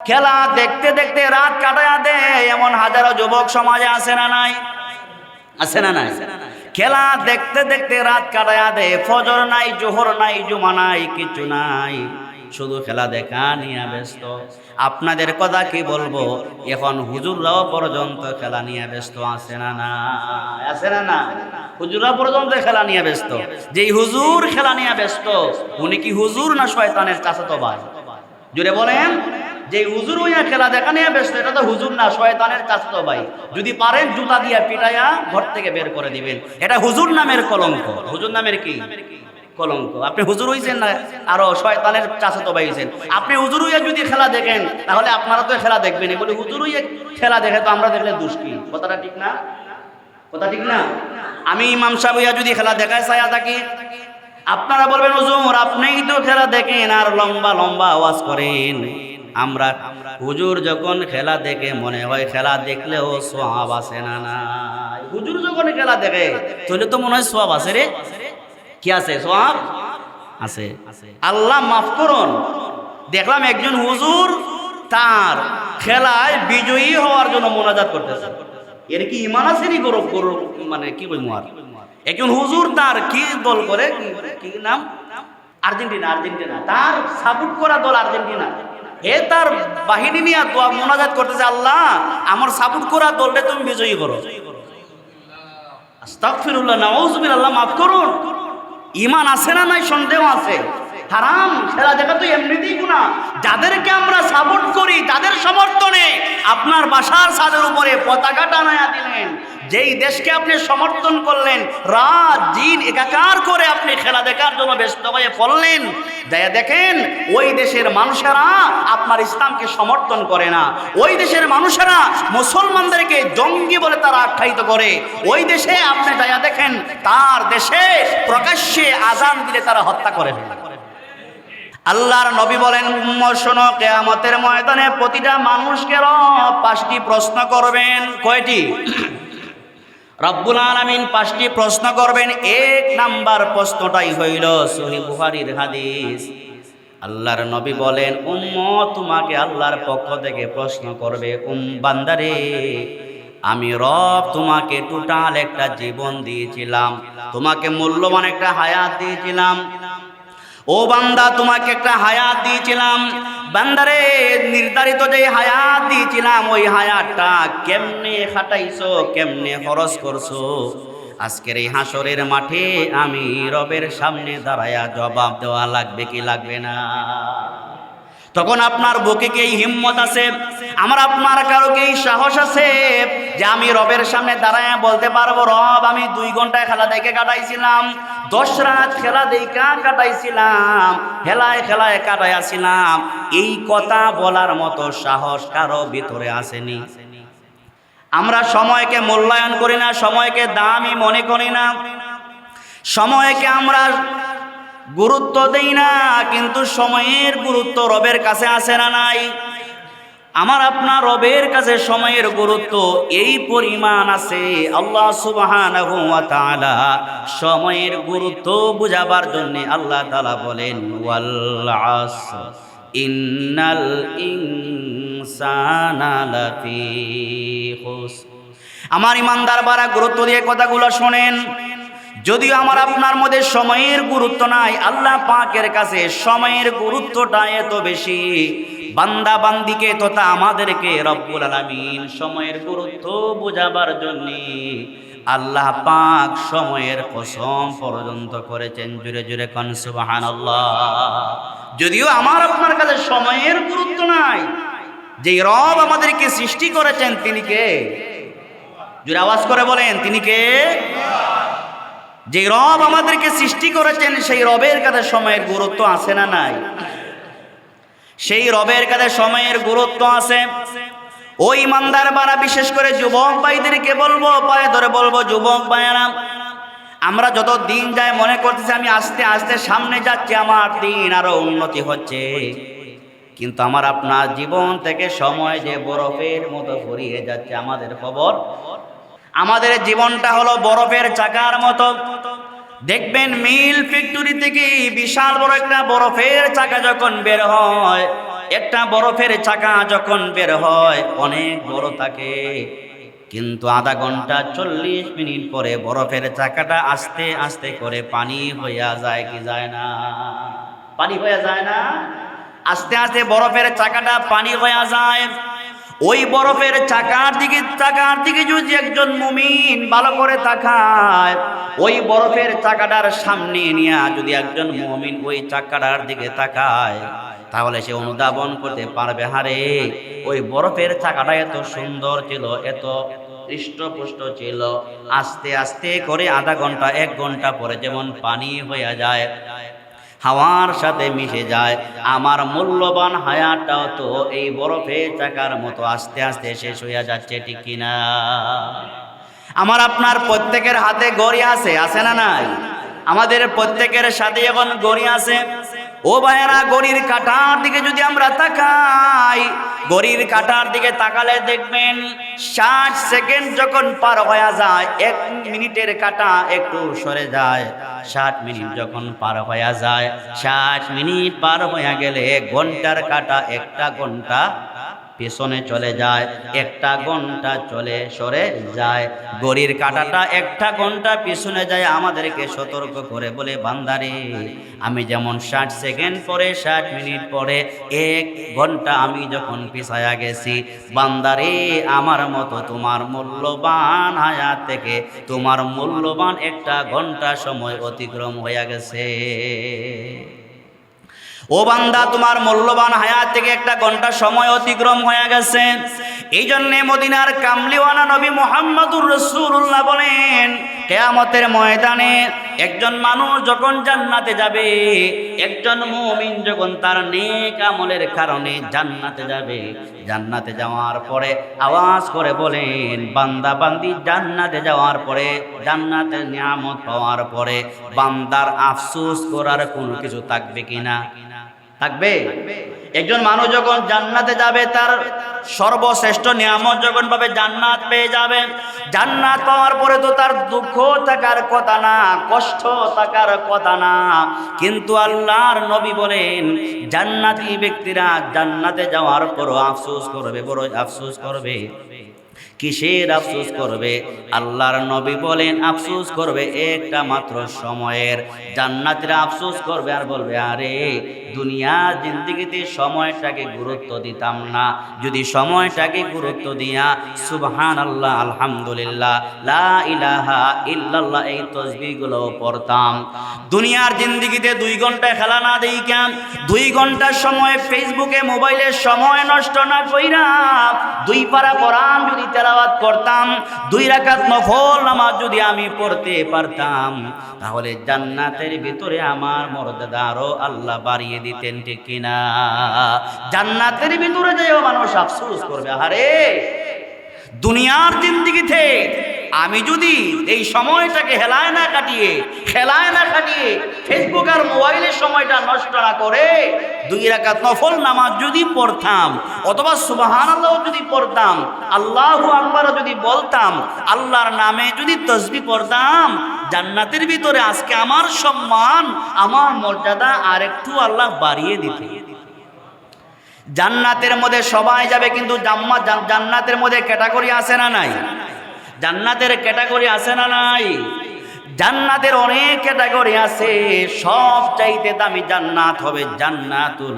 খেলা দেখতে দেখতে রাত কাটায়া দেয় এমন হাজারো যুবক সমাজে আছে না নাই? আছে না নাই? খেলা দেখতে দেখতে রাত কাটায়া দেয়, ফজর নাই, জোহর নাই, জুমা নাই, কিছু নাই, শুধু খেলা দেখা নিয়ে ব্যস্ত। আপনাদের কথা কি বলবো, এখন হুজুররাও পর্যন্ত খেলা নিয়ে ব্যস্ত আছে না না? আছে না না? হুজুররা পর্যন্ত খেলা নিয়ে ব্যস্ত। যেই হুজুর খেলা নিয়ে ব্যস্ত, উনি কি হুজুর না শয়তানের চাচাতো ভাই? জুড়ে বলেন। যে হুজুর হইয়া খেলা দেখা নিয়ে ব্যস্ত, এটা তো হুজুর না, শয়তানের চাচাতো ভাই। যদি পারেন জুতা দিয়া পিটাইয়া ঘর থেকে বের করে দিবেন। এটা হুজুর নামের কলঙ্ক। হুজুর নামের কি কলঙ্ক? আপনি হুজুর হইছেন না, আরো শয়তানের চাচাতো ভাই হইছেন। আপনি হুজুর হইয়া যদি খেলা দেখেন, তাহলে আপনারা তো খেলা দেখবেন। বলে হুজুর হইয়া খেলা দেখে তো আমরা দেখলে দোষ কি? কথাটা ঠিক না? কথা ঠিক না? আমি ইমাম সাহেব হইয়া যদি খেলা দেখায় ছায়া থাকি, আপনারা বলবেন হুজুর আপনিই তো খেলা দেখেন আর লম্বা লম্বা আওয়াজ করেন। আমরা হুজুর যখন খেলা দেখে মনে হয় খেলা দেখলেও সওয়াব আছে না নাই? হুজুর যখন খেলা দেখে তাহলে তো মনে হয় সওয়াব আছে রে। কি আছে? সওয়াব আছে। আল্লাহ মাফ করুন, দেখলাম একজন হুজুর তার খেলায় বিজয়ী হওয়ার জন্য মোনাজাত করতেছে। এর কি ইমান আছে নি? গরব গরব মানে কি কইমু আর। একজন হুজুর তার কি দল করে, কি নাম? আর্জেন্টিনা। আর্জেন্টিনা তার সাপোর্ট করা দল আর্জেন্টিনা। হে তার বাহিনী নিয়ে দোয়া মোনাজাত করতেছে, আল্লাহ আমার সাপোর্ট করা দলটা তুমি বিজয়ী করো। আস্তাগফিরুল্লাহ, নাউযুবিল্লাহ, আল্লাহ মাফ করুন। ঈমান আছে না নাই? সন্দেহ আছে। হারাম খেলা দেখা তো এমনিতেই গুনাহ। যাদেরকে আমরা সাপোর্ট করি তাদের সমর্থনে আপনার বাসার ছাদের উপরে পতাকা টানায়া দিলেন। যেই দেশকে আপনি সমর্থন করলেন, রাত দিন একাকার করে আপনি খেলা দেখার জন্য ব্যস্ত হয়ে পড়লেন। দয়া দেখেন, ওই দেশের মানুষেরা আপনার ইসলামকে সমর্থন করে না। ওই দেশের মানুষেরা মুসলমানদেরকে জঙ্গি বলে তারা আখ্যায়িত করে। ওই দেশে আপনি দয়া দেখেন, তার দেশে প্রকাশ্যে আজান দিলে তারা হত্যা করে ফেলে। আল্লাহর নবী বলেন, উম্মত শোনো, কিয়ামতের ময়দানে প্রতিটা মানুষকে রব 5টি প্রশ্ন করবেন। কয়টি? রব্বুল আলামিন 5টি প্রশ্ন করবেন। 1 নাম্বার প্রশ্নটাই হইল সহিহ বুখারীর হাদিস। আল্লাহর নবী বলেন, উম্মত তোমাকে আল্লাহর পক্ষ থেকে প্রশ্ন করবে, বান্দারে আমি রব তোমাকে টোটাল একটা জীবন দিয়েছিলাম, তোমাকে মূল্যবান একটা হায়াত দিয়েছিলাম। ও বান্দা, তোমাকে একটা হায়াত দিয়েছিলাম। বান্দারে, নির্ধারিত যে হায়াত দিয়েছিলাম ওই হায়াতটা কেমনে খাটাইছো, কেমনে খরচ করছো? আজকের এই হাসরের মাঠে আমি রবের সামনে দাঁড়ায়া জবাব দেওয়া লাগবে কি লাগবে না? তখন আপনার বুকে কি এই হিম্মত আছে? আমার আপনার কারো কি এই সাহস আছে যে আমি রবের সামনে দাঁড়ায় বলতে পারবো, রব আমি 2 ঘন্টা খেলা দেখে কাটাইছিলাম, 10 রাত খেলা দেখা কাটাইছিলাম, খেলায় খেলায় কাটাইছিলাম? এই কথা বলার মতো সাহস কারো ভিতরে আসেনি। আমরা সময়কে মূল্যায়ন করি না, সময়কে দামি মনে করি না, সময়কে আমরা গুরুত্ব দেই না। কিন্তু সময়ের গুরুত্ব রবের কাছে আছে না নাই? আমার আপনার রবের কাছে সময়ের গুরুত্ব এই পরিমাণ আছে। আল্লাহ সুবহানাহু ওয়া তাআলা সময়ের গুরুত্ব বুঝাবার জন্য আল্লাহ তাআলা বলেন, ওয়াল আসর ইন্নাল ইনসানা লাফি খুসর। আমার ইমানদার বারা গুরুত্ব দিয়ে কথাগুলো শোনেন। যদিও আমার আপনার মধ্যে সময়ের গুরুত্ব নাই, আল্লাহ পাকের কাছে সময়ের গুরুত্বটা এত বেশি। বান্দা বান্দিকে তথা আমাদেরকে রব্বুল আলামিন সময়ের গুরুত্ব বোঝাবার জন্য আল্লাহ পাক সময়ের কসম পর্যন্ত করেছেন। জুড়ে জুড়ে কোন সুবহানাল্লাহ। যদিও আমার আপনার কাছে সময়ের গুরুত্ব নাই, যে রব আমাদেরকে সৃষ্টি করেছেন তিনি কে? জুড়ে আওয়াজ করে বলেন, তিনি কে? যে রব আমাদেরকে সৃষ্টি করেছেন সেই রবের কাছে সময়ের গুরুত্ব আছে না নাই? সেই রবের কাছে সময়ের গুরুত্ব আছে। ওই ইমানদার বারা, বিশেষ করে যুবক ভাইদেরকে বলবো, পায়ে ধরে বলবো, যুবক ভাইয়েরা, আমরা যত দিন যায় মনে করতেছি আমি আস্তে আস্তে সামনে যাচ্ছি, আমার দিন আরো উন্নতি হচ্ছে। কিন্তু আমার আপনার জীবন থেকে সময় যে বরফের মতো ফুরিয়ে যাচ্ছে। আমাদের খবর, আমাদের জীবনটা হলো বরফের চাকার মতো। দেখবেন মিল ফ্যাক্টরি থেকে বিশাল বড় একটা বরফের চাকা যখন বের হয়, একটা বরফের চাকা যখন বের হয় অনেক বড় থাকে, কিন্তু আধা ঘন্টা 40 মিনিট পরে বরফের চাকাটা আস্তে আস্তে করে পানি হইয়া যায় কি যায় না? পানি হইয়া যায় না? আস্তে আস্তে বরফের চাকাটা পানি হইয়া যায়। ওই বরফের চাকার দিকে যদি একজন মুমিন ভালো করে তাকায়, ওই বরফের চাকাটার সামনে নিয়ে যদি একজন মুমিন ওই চাকাটার দিকে তাকায়, তাহলে সে অনুধাবন করতে পারবে, হারে ওই বরফের চাকাটা এত সুন্দর ছিল, এত হৃষ্টপুষ্ট ছিল, আস্তে আস্তে করে আধা ঘন্টা 1 ঘন্টা পরে যেমন পানি হয়ে যায়, হাওয়ার সাথে মিশে যায়, আমার মূল্যবান হায়াতটাও তো এই বরফের চাকার মতো আস্তে আস্তে শেষ হইয়া যাচ্ছে, ঠিক কিনা? আমার আপনার প্রত্যেকের হাতে ঘড়ি আছে, আছে না নাই? আমাদের প্রত্যেকের সাথে এখন ঘড়ি আছে। ও ভাইয়েরা, ঘড়ির কাঁটার দিকে যদি আমরা তাকাই, ঘড়ির কাঁটার দিকে তাকালে দেখবেন 60 সেকেন্ড যখন পার হয়ে যায়, 1 মিনিটের কাঁটা একটু সরে যায়। 60 মিনিট যখন পার হয়ে যায়, 60 মিনিট পার হয়ে গেলে ঘন্টার কাঁটা 1টা ঘন্টা পেছনে চলে যায়, 1টা ঘন্টা সরে যায়। ঘড়ির কাঁটাটা 1টা ঘন্টা পিছনে যায়, আমাদেরকে সতর্ক করে বলে, বান্দারে আমি যেমন 60 সেকেন্ড পরে 60 মিনিট পরে 1 ঘন্টা আমি যখন পিছায়া গেছি, বান্দারে আমার মতো তোমার মূল্যবান হায়াত থেকে তোমার মূল্যবান 1টা ঘন্টা সময় অতিক্রম হয়ে গেছে। ও বান্দা, তোমার মূল্যবান হায়াত থেকে 1টা ঘন্টা সময় অতিক্রম হয়ে গেছে। এই জন্যে মদিনার কামলিওয়ালা নবী মুহাম্মদুর রাসূলুল্লাহ বলেন, কিয়ামতের ময়দানে একজন মানুষ যখন জান্নাতে যাবে, একজন মুমিন যখন তার নেক আমলের কারণে জান্নাতে যাবে, জান্নাতে যাওয়ার পরে আওয়াজ করে বলেন, বান্দা বান্দি জান্নাতে যাওয়ার পরে, জান্নাতের নিয়ামত পাওয়ার পরে বান্দার আফসোস করার কোনো কিছু থাকবে কিনা? থাকবে? একজন মানুষ যখন জান্নাতে যাবে, তার সর্বশ্রেষ্ঠ নিয়ামত যখন পাবে, জান্নাত পেয়ে যাবে, জান্নাত পাওয়ার পরে তো তার দুঃখ থাকার কথা না, কষ্ট থাকার কথা না, কিন্তু আল্লাহর নবী বলেন জান্নাতি ব্যক্তিরা জান্নাতে যাওয়ার পরও আফসোস করবে, বড় আফসোস করবে। কিসের আফসোস করবে? আল্লাহর নবী বলেন আফসোস করবে একটা মাত্র সময়ের। জান্নাতীরা আফসোস করবে আর বলবে, আরে দুনিয়ার জিন্দেগিতে সময়টাকে গুরুত্ব দিতাম না, যদি সময়টাকে গুরুত্ব দিয়া সুবহানাল্লাহ, আলহামদুলিল্লাহ, লা ইলাহা ইল্লাল্লাহ এই তাসবিহগুলো পড়তাম, দুনিয়ার জিন্দেগিতে 2 ঘন্টা খেলা না দেই কেন, 2 ঘন্টার সময় ফেসবুকে মোবাইলে সময় নষ্ট না কইরা 2 পারা কোরআন যদি তেলাওয়াত করতাম, 2 রাকাত নফল নামাজ যদি আমি পড়তে পারতাম, তাহলে জান্নাতের ভিতরে আমার মর্যাদা আরো আল্লাহ বাড়িয়ে দিতেন, ঠিক কিনা? জান্নাতের ভিতরে যেও মানুষ আফসোস করবে, আরে দুনিয়ার জিন্দেগিতে আমি যদি এই সময়টাকে খেলায় না কাটিয়ে ফেসবুক আর মোবাইলের সময়টা নষ্ট না করে 2 রাকাত নফল নামাজ যদি পড়তাম, অথবা সুবহানাল্লাহ যদি পড়তাম, আল্লাহু আকবার যদি বলতাম, আল্লাহর নামে যদি তাসবিহ পড়তাম, জান্নাতের ভিতরে আজকে আমার সম্মান, আমার মর্যাদা আরেকটু আল্লাহ বাড়িয়ে দিতেন। জান্নাতের মধ্যে সবাই যাবে, কিন্তু জান্নাতের মধ্যে ক্যাটাগরি আছে না নাই? জান্নাতের ক্যাটাগরি আছে না নাই? জান্নাতের অনেক ক্যাটাগরি আছে, সব চাইতে দামি জান্নাত হবে জান্নাতুল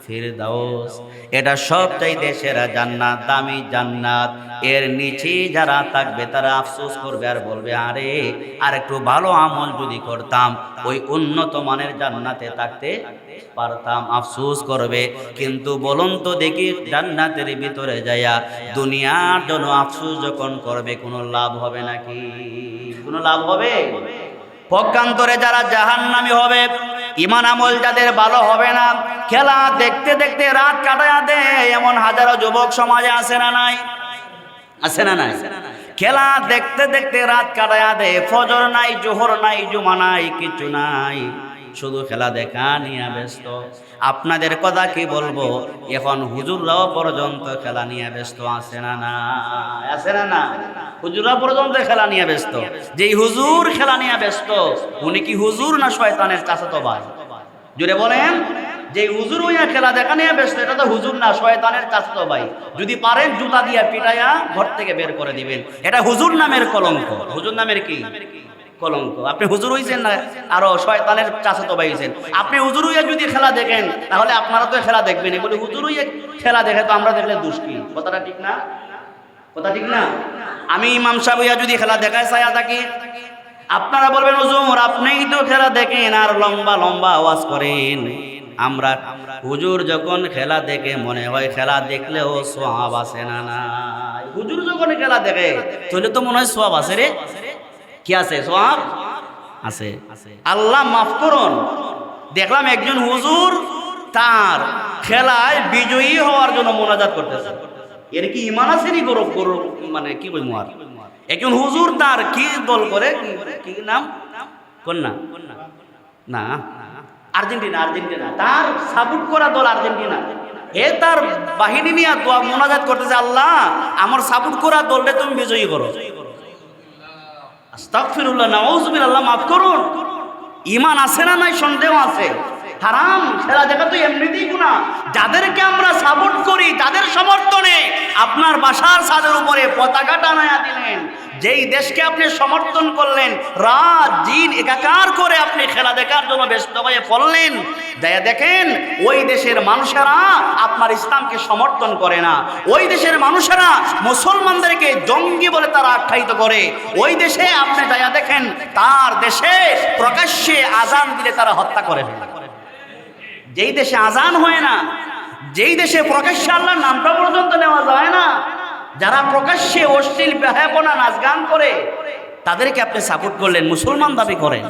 ফিরদাউস। এটা সব চাইতে সেরা জান্নাত, দামি জান্নাত। এর নিচে যারা থাকবে তারা আফসোস করবে আর বলবে, আরে আর একটু ভালো আমল যদি করতাম ওই উন্নত মানের জান্নাতে থাকতে পারতাম, আফসোস করবে। কিন্তু বলুন তো দেখি, জান্নাতের ভিতরে যাইয়া দুনিয়ার জন্য আফসোস যখন করবে, কোনো লাভ হবে নাকি? কোনো লাভ হবে? পক্ষান্তরে যারা জাহান্নামী হবে, ঈমান আমল যাদের ভালো হবে না, খেলা দেখতে দেখতে রাত কাটায়া দেয়, এমন হাজারো যুবক সমাজে আছে না নাই? আছে না নাই? খেলা দেখতে দেখতে রাত কাটায়া দেয়, ফজর নাই, জোহর নাই, জুমা নাই, কিছু নাই, শুধু খেলা দেখা নিয়ে ব্যস্ত। আপনাদের কথা কি বলবো, এখন হুজুররাও পর্যন্ত খেলা নিয়ে ব্যস্ত, আছে না না? আছে না না? হুজুররা পর্যন্ত খেলা নিয়ে ব্যস্ত। যেই হুজুর খেলা নিয়ে ব্যস্ত, উনি কি হুজুর না শয়তানের চাচাতো ভাই? জুড়ে বলেন, যে হুজুর হইয়া খেলা দেখা নিয়ে ব্যস্ত, এটা তো হুজুর না, শয়তানের চাচাতো ভাই। যদি পারেন জুতা দিয়া পিটাইয়া ঘর থেকে বের করে দিবেন। এটা হুজুর নামের কলঙ্ক। হুজুর নামের কি কলঙ্ক? আপনি হুজুর হইছেন না, আরো শয়তানের চাচাতো ভাই হইছেন। আপনি হুজুর হইয়া যদি খেলা দেখেন, তাহলে আপনারা তো খেলা দেখবেন। বলে হুজুর হইয়া খেলা দেখে তো আমরা দেখলে দোষ কি? কথাটা ঠিক না? কথা ঠিক না? আমি ইমাম সাহেব হইয়া যদি খেলা দেখায় ছায়া থাকি, আপনারা বলবেন হুজুর আপনিই তো খেলা দেখেন আর লম্বা লম্বা আওয়াজ করেন। আমরা হুজুর যখন খেলা দেখে মনে হয় খেলা দেখলেও সওয়াব আছে না নাই? হুজুর যখন খেলা দেখে তাহলে তো মনে হয় সওয়াব আছে রে। কি আছে? সওয়াব আছে। আল্লাহ মাফ করুন, দেখলাম একজন হুজুর তার খেলায় বিজয়ী হওয়ার জন্য মোনাজাত করতেছে। এর কি ইমান আছে নি? গরব গরব মানে কি কই মুয়ার। একজন হুজুর তার কি দল করে, কি নাম কোন না না আর্জেন্টিনা, আর্জেন্টিনা তার সাপোর্ট করা দল আর্জেন্টিনা। হে তার বাহিনী নিয়ে দোয়া মোনাজাত করতেছে, আল্লাহ আমার সাপোর্ট করা দলটা তুমি বিজয়ী করো। আস্তাগফিরুল্লাহ, নাউযুবিল্লাহ, আল্লাহ মাফ করুন। ঈমান আছে না নাই? সন্দেহ আছে। হারাম খেলা দেখা তো এমনিতেই গুনাহ। যাদেরকে আমরা সাপোর্ট করি তাদের সমর্থনে আপনার বাসার ছাদের উপরে পতাকা টানায়া দিলেন। যেই দেশকে আপনি সমর্থন করলেন, রাত দিন একাকার করে আপনি খেলা দেখার জন্য ব্যস্ত হয়ে পড়লেন। দেখেন ওই দেশের মানুষেরা আপনার ইসলামকে সমর্থন করে না। ওই দেশের মানুষেরা মুসলমানদেরকে জঙ্গি বলে তারা আখ্যায়িত করে। ওই দেশে আপনি দেখেন তার দেশে প্রকাশ্যে আজান দিলে তারা হত্যা করে ফেলে। যেই দেশে আজান হয় না, যেই দেশে প্রকাশ্যে আল্লাহর নামটা পর্যন্ত নেওয়া যায় না, যারা প্রকাশ্যে অশ্লীল বেহায়াপনা নাচ গান করে, তাদেরকে আপনি সাপোর্ট করলেন, মুসলমান দাবি করেন,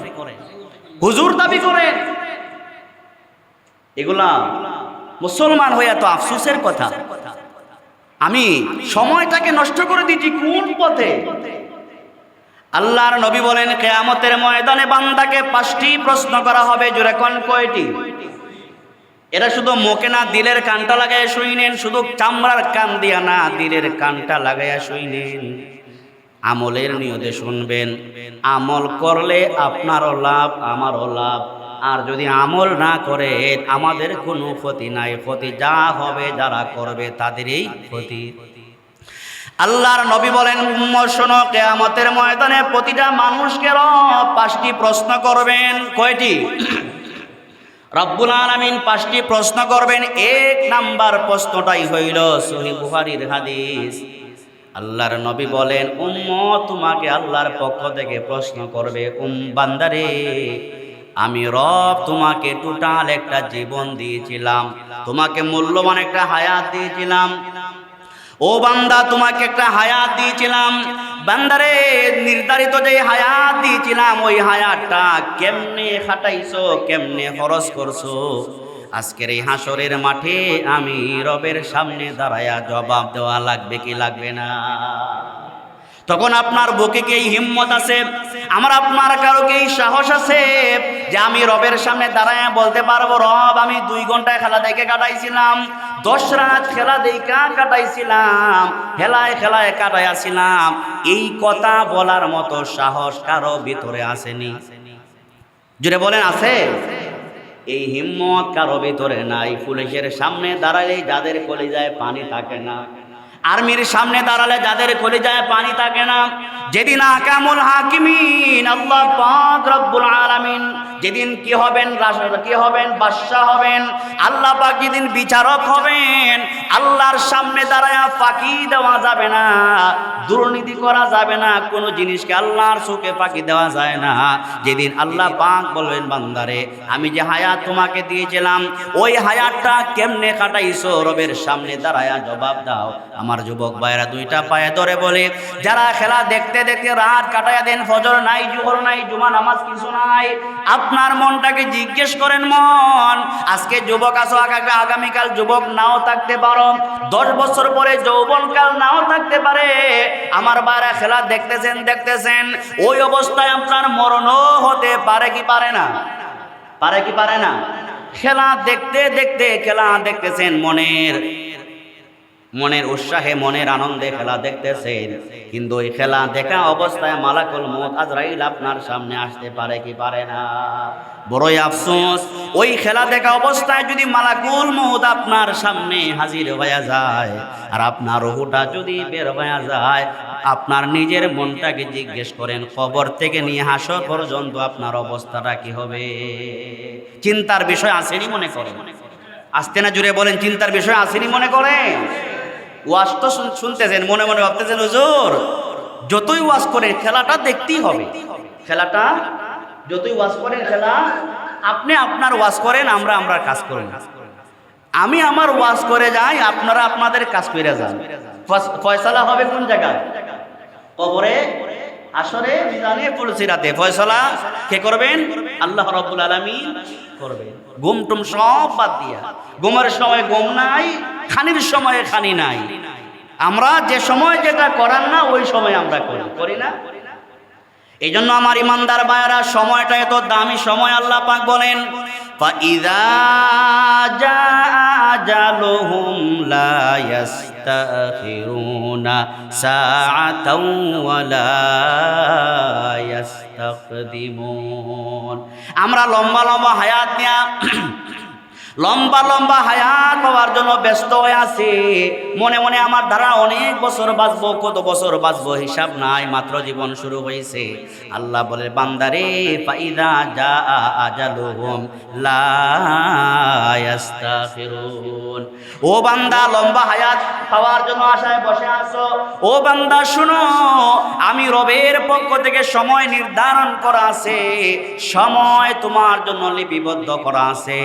হুজুর দাবি করেন। এগুলা মুসলমান হইয়া তো আফসোসের কথা। আমি সময়টাকে নষ্ট করে দিচ্ছি কোন পথে? আল্লাহর নবী বলেন কিয়ামতের ময়দানে বান্দাকে 5টি প্রশ্ন করা হবে। জোরে কোন কয়টি? এরা শুধু মুখে না, দিলের কানটা লাগাইয়া শুইনেন। শুধু চামড়ার কান দিয়া না, দিলের কানটা লাগাইয়া শুইনেন। আমলের নিয়তে শুনবেন। আমল করলে আপনারও লাভ, আমারও লাভ। আর যদি আমল না করে আমাদের কোনো ক্ষতি নাই। ক্ষতি যা হবে যারা করবে তাদেরই ক্ষতি। আল্লাহর নবী বলেন উম্মত শোনো, কিয়ামতের ময়দানে প্রতিটা মানুষকে 5টি প্রশ্ন করবেন। কয়টি? রব্বুল আলামিন 5টি প্রশ্ন করবেন। 1 নাম্বার প্রশ্নটাই হইল সহিহ বুখারীর হাদিস। আল্লাহর নবী বলেন উম্মত তোমাকে আল্লাহর পক্ষ থেকে প্রশ্ন করবে, বান্দারে আমি রব তোমাকে টোটাল একটা জীবন দিয়েছিলাম, তোমাকে মূল্যবান একটা হায়াত দিয়েছিলাম। ও বান্দা তোমাকে একটা হায়াত দিয়েছিলাম, বান্দারে নির্ধারিত যে হায়াত দিয়েছিলাম ওই হায়াতটা কেমনে খাটাইছো, কেমনে খরচ করছো? আজকের এই হাসরের মাঠে আমি রবের সামনে দাঁড়ায়া জবাব দেওয়া লাগবে কি লাগবে না? তখন আপনার বুকে কি এই হিম্মত আছে? আমার আপনার কারো কি এই সাহস আছে যে আমি রবের সামনে দাঁড়ায়া বলতে পারবো রব আমি 2 ঘন্টা খেলা দেখে কাটাইছিলাম, 10 রাত খেলা দেখা কাটাইছিলাম, খেলায় খেলায় কাটাইছিলাম? এই কথা বলার মতো সাহস কারো ভিতরে আসেনি? জুড়ে বলেন আছে? এই হিম্মত কারো ভিতরে নাই। পুলিশের সামনে দাঁড়ালে যাদের কলিজায় পানি থাকে না, আর্মির সামনে দাঁড়ালে যাদের কলিজায় পানি থাকে না, যেদিন আকামুল হাকিমিন আল্লাহ পাক রব্বুল আলামিন যেদিন কি হবেন, কি হবেন, বাদশা হবেন, আল্লাহ পাক যেদিন বিচারক হবেন, আল্লাহর সামনে দাঁড়ায়া ফাঁকি দেওয়া যাবে না, দুর্নীতি করা যাবে না, কোনো জিনিসকে আল্লাহর চোখে ফাঁকি দেওয়া যায় না। যেদিন আল্লাহ পাক বলবেন বান্দারে আমি যে হায়াত তোমাকে দিয়েছিলাম ওই হায়াতটা কেমনে কাটাইছো, রবের সামনে দাঁড়ায়া জবাব দাও। আমার যুবক ভাইরা 2টা পায়ে ধরে বলে, যারা খেলা দেখতে দেখতে রাত কাটাইয়া দেন, ফজর নাই, জোহর নাই, জুমা নামাজ কিছু নাই, আপনার মনটাকে জিজ্ঞেস করেন, মন আজকে যুবক আছো, আগামীকাল যুবক নাও থাকতে পারো, 10 বছর পরে যৌবনকাল নাও থাকতে পারে। আমার বাইরে খেলা দেখতেছেন, ওই অবস্থায় আপনার মরণও হতে পারে কি পারে না? পারে কি পারে না? খেলা দেখতে দেখতে খেলা দেখতেছেন, মনের মনের উৎসাহে মনের আনন্দে খেলা দেখতেছেন, কিন্তু ওই খেলা দেখা অবস্থায় মালাকুল মউত আজরাইল আপনার সামনে আসতে পারে কি পারে না? বড়ই আফসোস, ওই খেলা দেখা অবস্থায় যদি মালাকুল মউত আপনার সামনে হাজির হয়ে যায় আর আপনার রূহটা যদি বের হয়ে যায়, আপনার নিজের মনটাকে জিজ্ঞেস করেন, কবর থেকে নিয়ে হাসর পর্যন্ত আপনার অবস্থাটা কি হবে? চিন্তার বিষয় আসেনি মনে করেন? আসতে না জুড়ে বলেন, চিন্তার বিষয় আসেনি মনে করেন? ওয়াজ তো শুনতেছেন, মনে মনে ভাবতেছেন হুজুর যতই ওয়াজ করেন খেলাটা দেখতেই হবে। খেলাটা যতই ওয়াজ করেন খেলা, আপনি আপনার ওয়াজ করেন, আমরা আমরা কাজ করেন। আমি আমার ওয়াজ করে যাই, আপনারা আপনাদের কাজ করে যান। ফয়সালা হবে কোন জায়গায়? কবরে, আসরে, মিজানে, পুলসিরাতে ফয়সালা কে করবেন? আল্লাহ রাব্বুল আলামিন করবেন। ঘুম টুম সব বাদ দিয়া, ঘুমের সময় ঘুম নাই, খানির সময়ে খানি নাই। আমরা যে সময় যেটা করার না ওই সময় আমরা করি না? এই জন্য আমার ইমানদার ভাইয়েরা, সময়টা এত দামি সময়। আল্লাহ পাক বলেন, ফাইযা জাআ আজালুহুম লা ইস্তাখিরুনা সাআতাও ওয়া লা ইস্তাকদিমুন। আমরা লম্বা লম্বা হায়াত নিয়া লম্বা লম্বা হায়াত পাওয়ার জন্য ব্যস্ত হয়ে আছি। মনে মনে আমার দ্বারা অনেক বছর বাঁচবো, কত বছর বাঁচবো হিসাব নাই, মাত্র জীবন শুরু হয়েছে। আল্লাহ বলে, বান্দারে ফাইযা জাআ আজালুহুম লা ইস্তাখিরুন। ও বান্দা, লম্বা হায়াত পাওয়ার জন্য আশায় বসে আছো। ও বান্দা শুনো, আমি রবের পক্ষ থেকে সময় নির্ধারণ করা আছে, সময় তোমার জন্য লিপিবদ্ধ করা আছে।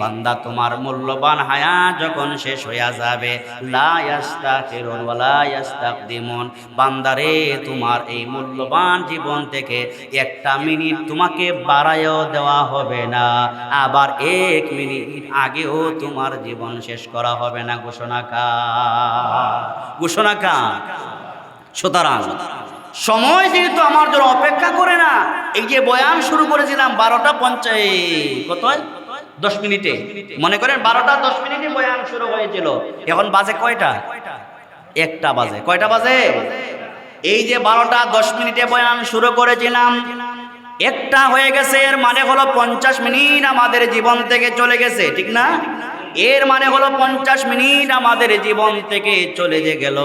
বান্দা, তোমার মূল্যবান হায়াত যখন শেষ হয়ে যাবে, লা ইস্তাখিরুন ওয়া লা ইস্তাকদিমুন। বান্দারে, তোমার এই মূল্যবান জীবন থেকে একটা মিনিট তোমাকে বাড়ায়ও দেওয়া হবে না, আবার এক মিনিট আগেও তোমার জীবন শেষ করা হবে না। ঘোষণা কা। সুতরাং সময় যেহেতু আমার জন্য অপেক্ষা করে না, এই যে বয়ান শুরু করেছিলাম 12:10 মিনিটে, মনে করেন 12:10 বয়ান শুরু হয়েছিল, এখন বাজে কয়টা? 1টা বাজে। কয়টা বাজে? এই যে 12:10 বয়ান শুরু করেছিলাম, 1টা হয়ে গেছে, এর মানে হলো 50 মিনিট আমাদের জীবন থেকে চলে গেছে, ঠিক না? এর মানে হলো 50 মিনিট আমাদের জীবন থেকে চলে যে গেল।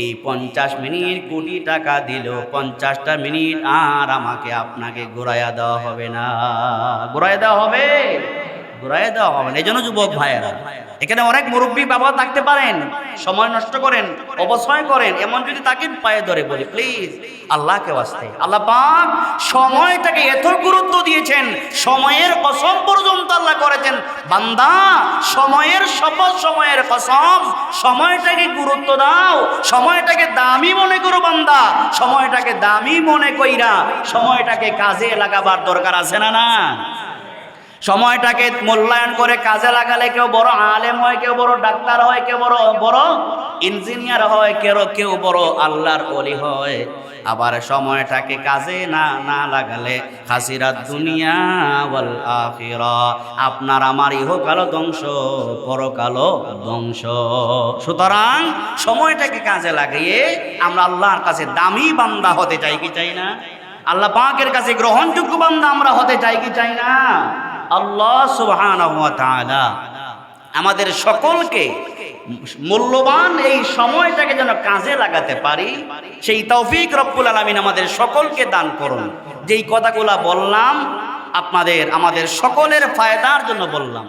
এই 50 মিনিট কোটি টাকা দিল, 50টা মিনিট আর আমাকে আপনাকে ঘুরাইয়া দেওয়া হবে না। ঘুরাইয়া দেওয়া হবে না। এই জন্য যুবক ভাইয়েরা, এখানে অনেক মুরব্বী বাবা থাকতে পারেন, সময় নষ্ট করেন, অপচয় করেন, এমন যদি তাকে পায়ে ধরে বলি, প্লিজ আল্লাহকে ওয়াস্তে, আল্লাহ পাক সময়টাকে এত গুরুত্ব দিয়েছেন, সময়ের কসম পর্যন্ত আল্লাহ করেছেন, বান্দা সময়ের শপথ, সময়ের কসম, সময়টাকে গুরুত্ব দাও, সময়টাকে দামি মনে করো। বান্দা সময়টাকে দামি মনে কইরা সময়টাকে কাজে লাগাবার দরকার আছে না? না, সময়টাকে মূল্যায়ন করে কাজে লাগালে কেউ বড় আলেম হয়, কেউ বড় ডাক্তার হয়, কেউ বড় ইঞ্জিনিয়ার হয়, কেউ বড় আল্লাহর ওলি হয়। আবার সময়টাকে কাজে না লাগালে খাসিরাত দুনিয়া ওয়াল আখিরা, আপনার আমার ইহকালও ধ্বংস, পরকালও ধ্বংস। সুতরাং সময়টাকে কাজে লাগিয়ে আমরা আল্লাহর কাছে দামি বান্দা হতে চাই কি চাই না? আল্লাহ পাকের কাছে গ্রহণযোগ্য বান্দা আমরা হতে চাই কি চাই না? আল্লাহ সুবহানাহু ওয়া তাআলা আমাদের সকলকে মূল্যবান এই সময়টাকে যেন কাজে লাগাতে পারি, সেই তৌফিক রব্বুল আলামিন আমাদের সকলকে দান করুন। যেই কথাগুলা বললাম আমাদের সকলের ফায়দার জন্য বললাম।